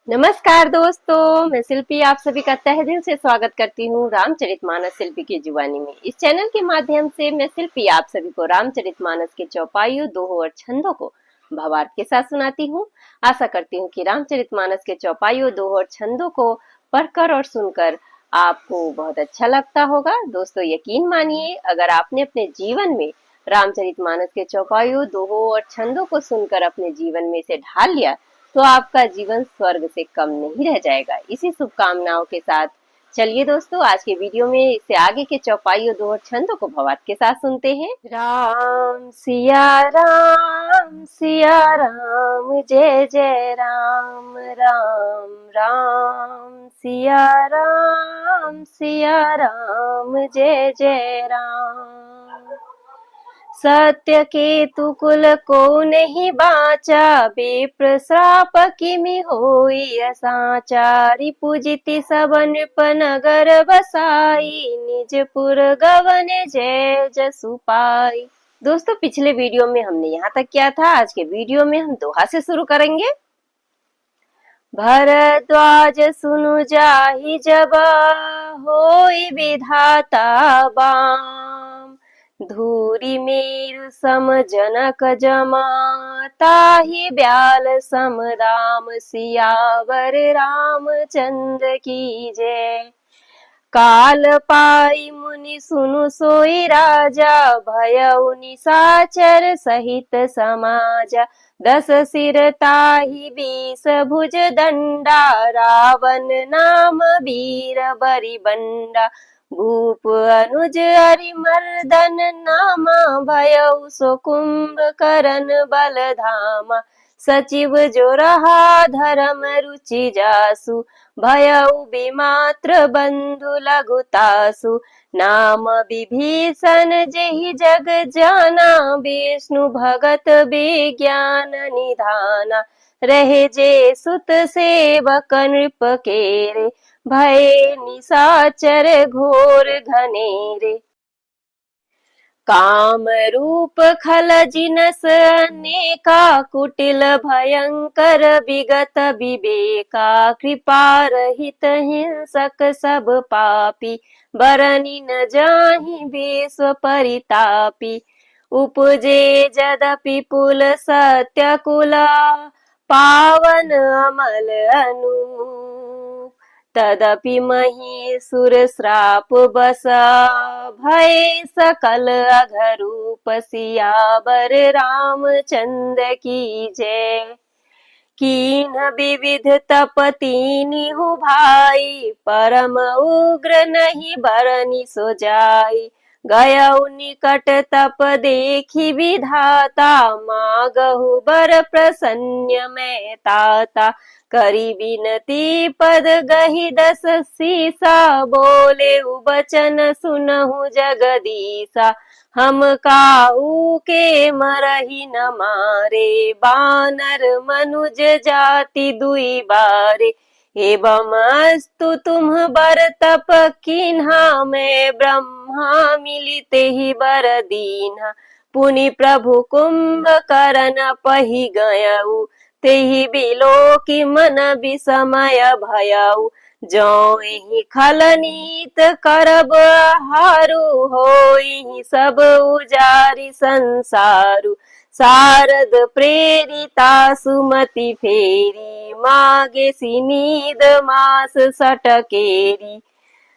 नमस्कार दोस्तों, मैं शिल्पी आप सभी का तहे दिल से स्वागत करती हूँ रामचरितमानस शिल्पी की जुबानी में। इस चैनल के माध्यम से मैं शिल्पी आप सभी को रामचरितमानस के चौपाइयों, दोहों और छंदों को भावार्थ के साथ सुनाती हूँ। आशा करती हूँ कि रामचरितमानस के चौपाइयों, दोहों और छंदों को पढ़कर और सुनकर आपको बहुत अच्छा लगता होगा। दोस्तों यकीन मानिए, अगर आपने अपने जीवन में रामचरितमानस के चौपाइयों, दोहों और छंदों को सुनकर अपने जीवन में इसे ढाल लिया तो आपका जीवन स्वर्ग से कम नहीं रह जाएगा। इसी शुभकामनाओं के साथ चलिए दोस्तों, आज के वीडियो में इससे आगे के चौपाइयों, दोहों, छंदों को भावार्थ के साथ सुनते हैं। राम सिया राम, जय जय राम राम राम। सिया राम, जय जय राम। सत्य केतु कुल को नहीं बाचा, विप्र श्राप किमि होई असाचा। रिपुजिति सब नृप नगर बसाई, निजपुर गवन जय जसु पाई। दोस्तों पिछले वीडियो में हमने यहाँ तक किया था। आज के वीडियो में हम दोहा से शुरू करेंगे। भरद्वाज सुनु जाहि जब, होई विधाता बाम। धूरी मेरु सम जनक जमा, ताहि ब्याल सम राम सियावर रामचंद्र की जय। काल पाई मुनि सुनु सोई राजा, भयउ निशाचर सहित समाजा। 10 सिर ताहि 20 भुज दंडा, रावण नाम वीर बरिबंडा। भूप अनुज अरिमर्दन नामा, भयउ सो कुंभकर्ण बल धामा। सचिव जो रहा धर्म रुचि जासु, भयउ विमात्र बंधु लघुतासु। नाम विभीषण जेहि जग जाना, विष्णु भगत विज्ञान निधाना। रहे जे सुत सेवक नृप केरे, भय निशाचर घोर घनेरे। काम रूप खल जिनस अनेका, कुटिल भयंकर विगत विवेका। कृपा रहित हिंसक सब पापी, बरनि न जाहि विश्व परितापी। उपजे यद्यपि पुल सत्य कुला, पावन अमल अनूप। तदपि महीसुर श्राप बसा, भय सकल अघरूप। सियावर रामचंद्र की जय। कीन विविध तप तीनिहु भाई, परम उग्र नहीं बरनि सो जाई। गयउ निकट तप देखी विधाता, मागहु बर प्रसन्न मैं ताता। करी विनती पद गही 10 सीसा, बोले वचन सुनहु जगदीसा। हम काहू के मरहि न मारे, बानर मनुज जाति दुई बारे। एवं अस्तु तुम बर तप कीन्हा, मैं ब्रह्मा मिलिते ही बर दीन्हा। पुनि प्रभु कुंभकर्ण पहि गयउ, तेहि बिलो की मन विसमय भयउ। जो एहि खल नीत करब हारु, होई सब उजारि संसारु। शारद प्रेरिता सुमति फेरी, मागे सिनीद मास सटकेरी।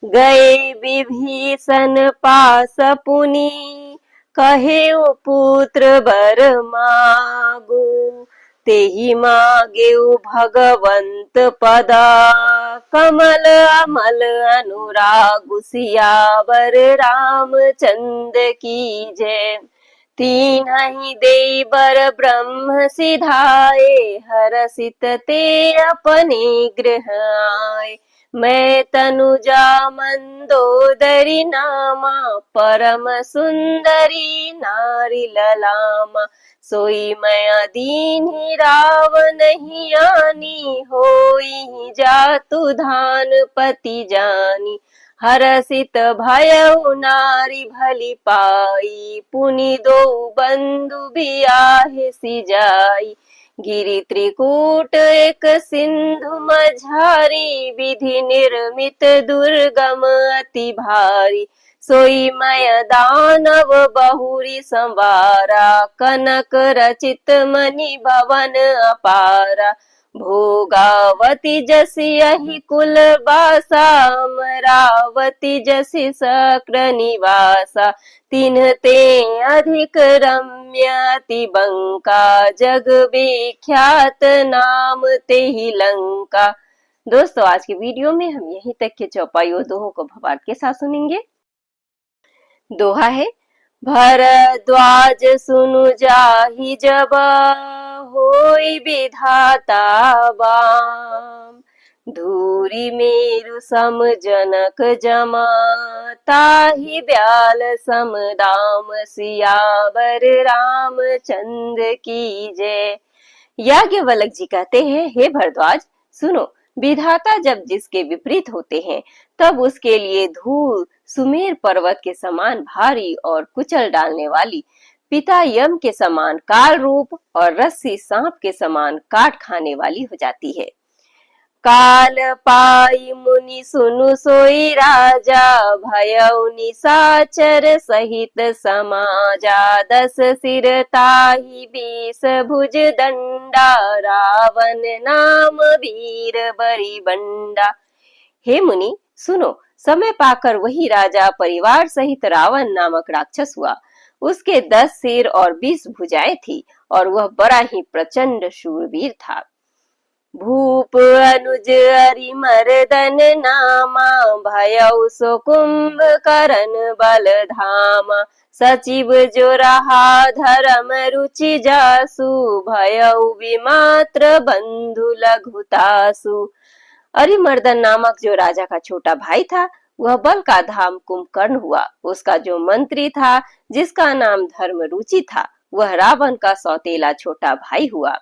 गए विभीषण पास पुनि, कहे पुत्र बर मागो। तेहि मागेउ भगवंत पदा, कमल अमल अनुरागु। सियावर रामचंद्र की जय। तीनहि देई बर ब्रह्म सिधाए, हरषित ते अपने गृह आए। मैं तनुजा मंदोदरी नामा, परम सुंदरी नारी ललामा। सोई मैं दीन्ही राव नहीं आनी, होई जातु धान पति जानी। हरषित भयउ नारी भली पाई, पुनि दो बंधु बियाहि सिजाई। गिरि त्रिकूट एक सिंधु मझारी, विधि निर्मित दुर्गम अति भारी। सोई मय दानव बहुरी संवारा, कनक रचित मणि भवन अपारा। भोगावती जसि यही कुल बासा, अमरावती जसि सक्र निवासा। तिन्हते अधिक रम्य अति बंका, जग विख्यात नाम तेहि लंका। दोस्तों, आज के वीडियो में हम यहीं तक के चौपाई और दोहों को भावार्थ के साथ सुनेंगे। दोहा है, भरद्वाज सुनु जाहि जब, होई विधाता बाम। धूरी मेरु सम जनक जमा, ताहि ब्याल सम दाम। सियावर रामचंद्र की जय। याज्ञवल्क्य जी कहते हैं, हे भरद्वाज सुनो, विधाता जब जिसके विपरीत होते हैं तब उसके लिए धूल सुमेर पर्वत के समान भारी और कुचल डालने वाली, पिता यम के समान काल रूप और रस्सी सांप के समान काट खाने वाली हो जाती है। काल पाई मुनि सुनु सोई राजा, भयउ निशाचर सहित समाजा। 10 सिर ताहि 20 भुज दंडा, रावण नाम वीर बरी बंडा। हे मुनि सुनो, समय पाकर वही राजा परिवार सहित रावण नामक राक्षस हुआ। उसके 10 सिर और 20 भुजाएं थी और वह बड़ा ही प्रचंड शूरवीर था। भूप अनुज अरि मर्दन नामा, भयउ सो कुंभकर्ण बल धामा। सचिव जो रहा धर्म रुचि जासु, भयउ विमात्र बंधु लघुतासु। अरिमर्दन नामक जो राजा का छोटा भाई था, वह बल का धाम कुंभकर्ण हुआ। उसका जो मंत्री था, जिसका नाम धर्मरुचि था, वह रावण का सौतेला छोटा भाई हुआ।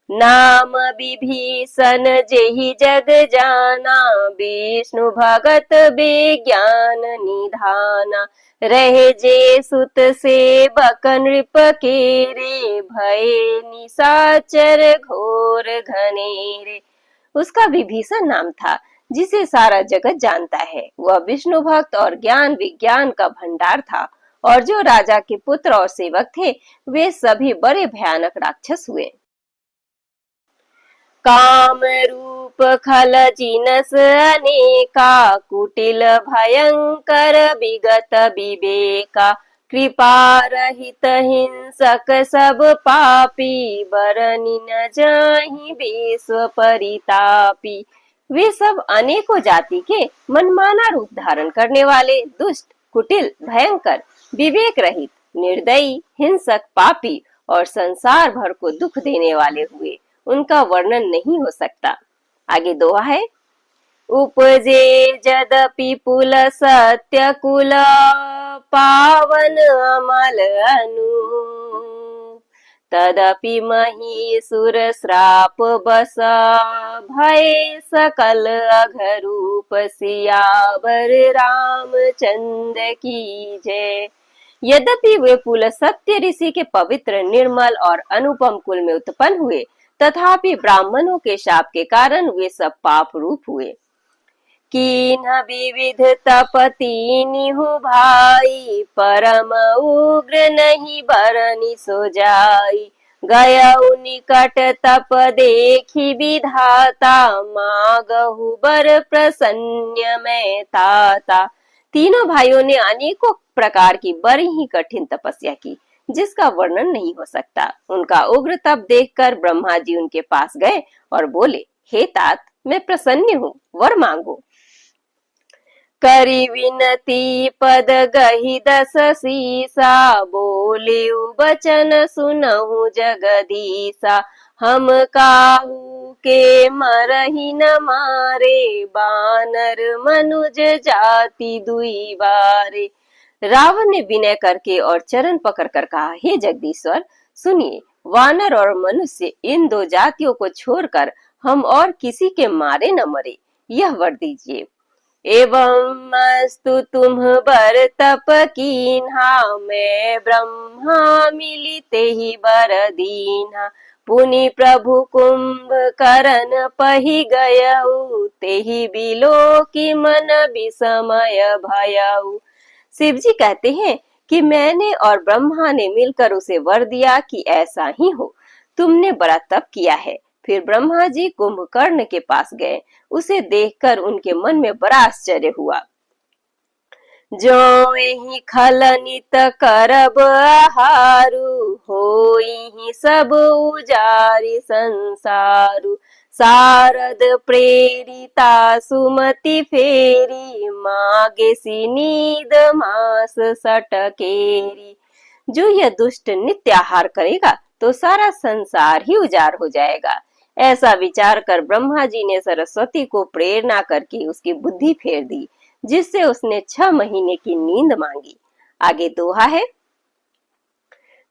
नाम विभीषण जेहि जग जाना, विष्णु भगत विज्ञान निधाना। रहे जे सुत सेवक नृप केरे, भये निशाचर घोर घनेरे। उसका विभीषण नाम था, जिसे सारा जगत जानता है। वह विष्णु भक्त और ज्ञान विज्ञान का भंडार था, और जो राजा के पुत्र और सेवक थे, वे सभी बड़े भयानक राक्षस हुए। काम रूप खल जिनस अनेका, कुटिल भयंकर विगत विवेका। कृपा रहित हिंसक सब पापी, बरनि न जाहि विश्व परितापी। वे सब अनेकों जाति के मनमाना रूप धारण करने वाले, दुष्ट, कुटिल, भयंकर, विवेक रहित, निर्दयी, हिंसक, पापी और संसार भर को दुख देने वाले हुए। उनका वर्णन नहीं हो सकता। आगे दोहा है, उपजे यद्यपि पुल सत्य कुल, पावन अमल अनु। तदपि महीसुर श्राप बस, भय सकल अघरूप। सियावर रामचंद्र की जय। यद्यपि वे पुल सत्य ऋषि के पवित्र, निर्मल और अनुपम कुल में उत्पन्न हुए, तथापि ब्राह्मणों के शाप के कारण वे सब पाप रूप हुए। कीन्ह विविध तप तीनिहु भाई, परम उग्र नहीं बरनि सो जाई। गयउ निकट तप देखी विधाता, मांगहु बर प्रसन्न मैं ताता। तीनों भाइयों ने अनेकों प्रकार की बड़ी ही कठिन तपस्या की, जिसका वर्णन नहीं हो सकता। उनका उग्र तप देखकर ब्रह्मा जी उनके पास गए और बोले, हे तात, मैं प्रसन्न हूँ, वर मांगो। करी विनती पद गही 10 सीसा, बोले बचन सुनहु जगदीसा। हम काहू के मरहि न मारे, बानर मनुज जाति दुई बारे। रावण ने विनय करके और चरण पकड़कर कहा, हे जगदीश्वर सुनिए, वानर और मनुष्य इन 2 जातियों को छोड़कर हम और किसी के मारे न मरे, यह वर दीजिए। एवं अस्तु तुम बर तप कीन्हा, मैं ब्रह्मा मिली तेहि बर दीन्हा। पुनि प्रभु कुंभ करन पही गयऊ, तेहि बिलो की मन विसमय भयऊ। शिव जी कहते हैं कि मैंने और ब्रह्मा ने मिलकर उसे वर दिया कि ऐसा ही हो। तुमने बड़ा तप किया है। फिर ब्रह्मा जी कुंभकर्ण के पास गए। उसे देखकर उनके मन में बड़ा आश्चर्य हुआ। जो एहि खल नित करब आहारु, होई सब उजारि संसारु। शारद प्रेरिता सुमति फेरी, मागे सी नींद मास सटकेरी। जो यह दुष्ट नित्य आहार करेगा तो सारा संसार ही उजाड़ हो जाएगा। ऐसा विचार कर ब्रह्मा जी ने सरस्वती को प्रेरणा करके उसकी बुद्धि फेर दी, जिससे उसने 6 महीने की नींद मांगी। आगे दोहा है।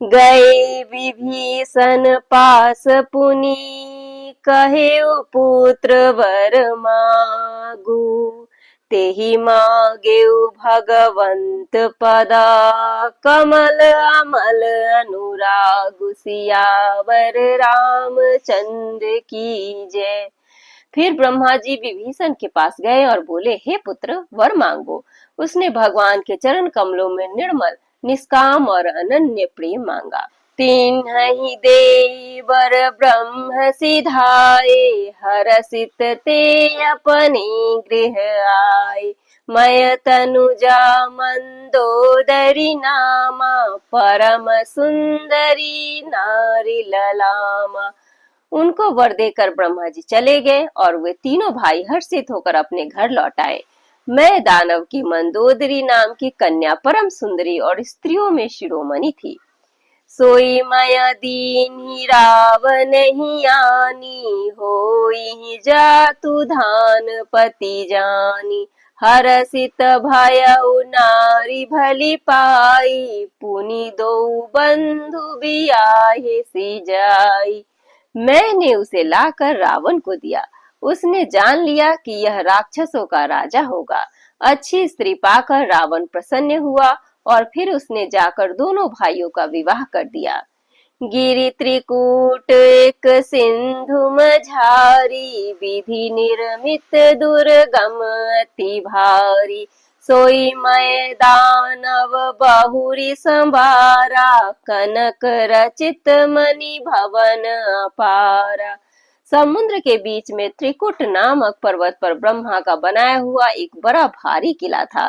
गए विभीषण पास पुनि, कहे पुत्र वर मागू। तेहि मांगेउ भगवंत पदा, कमल अमल अनुराग। सियावर रामचंद्र की जय। फिर ब्रह्मा जी विभीषण के पास गए और बोले, हे पुत्र वर मांगो। उसने भगवान के चरण कमलों में निर्मल, निष्काम और अनन्य प्रेम मांगा। तिन्हि दे वर ब्रह्म सिधाए, हरषित ते अपने गृह आए। मय तनुजा मंदोदरी नामा, परम सुंदरी नारी ललामा। उनको वर देकर ब्रह्मा जी चले गए और वे तीनों भाई हर्षित होकर अपने घर लौट आए। मैं दानव की मंदोदरी नाम की कन्या परम सुंदरी और स्त्रियों में शिरोमणि थी। सोई माया दीनी रावण ही आनी, होई जातु धान पति जानी। हरषित भयउ नारी भली पाई, पुनि दो बंधु बियाहे सी जाई। मैंने उसे लाकर रावण को दिया। उसने जान लिया कि यह राक्षसों का राजा होगा। अच्छी स्त्री पाकर रावण प्रसन्न हुआ और फिर उसने जाकर दोनों भाइयों का विवाह कर दिया। गिरि त्रिकूट एक सिंधु मझारी, विधि निर्मित दुर्गम अति भारी। सोई मैं दानव बहुरी संभारा, कनक रचित मणि भवन अपारा। समुद्र के बीच में त्रिकुट नामक पर्वत पर ब्रह्मा का बनाया हुआ एक बड़ा भारी किला था।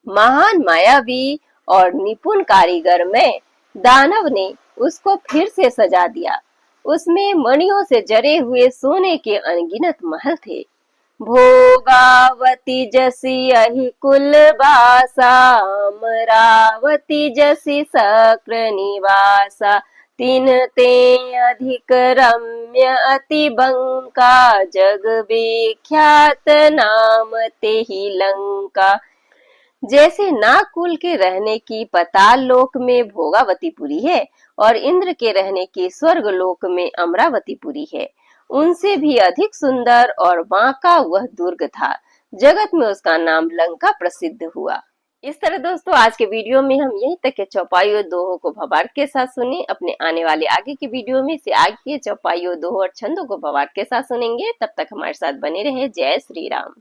महान मायावी और निपुण कारीगर में दानव ने उसको फिर से सजा दिया। उसमें मणियों से जरे हुए सोने के अनगिनत महल थे। भोगावती जसी यही कुल बासा, अमरावती जसी सक्र निवासा। तीन ते अधिक रम्य अति बंका, जग विख्यात नाम ते ही लंका। जैसे नागकुल के रहने की पाताल लोक में भोगावतीपुरी है और इंद्र के रहने की स्वर्ग लोक में अमरावतीपुरी है, उनसे भी अधिक सुंदर और बांका वह दुर्ग था। जगत में उसका नाम लंका प्रसिद्ध हुआ। इस तरह दोस्तों आज के वीडियो में हम यहीं तक के चौपाई और दोहों को भावार्थ के साथ सुने। अपने आने वाले आगे के वीडियो में से आगे के चौपाई और दोहों और छंदों को भावार्थ के साथ सुनेंगे। तब तक हमारे साथ बने रहे। जय श्री राम।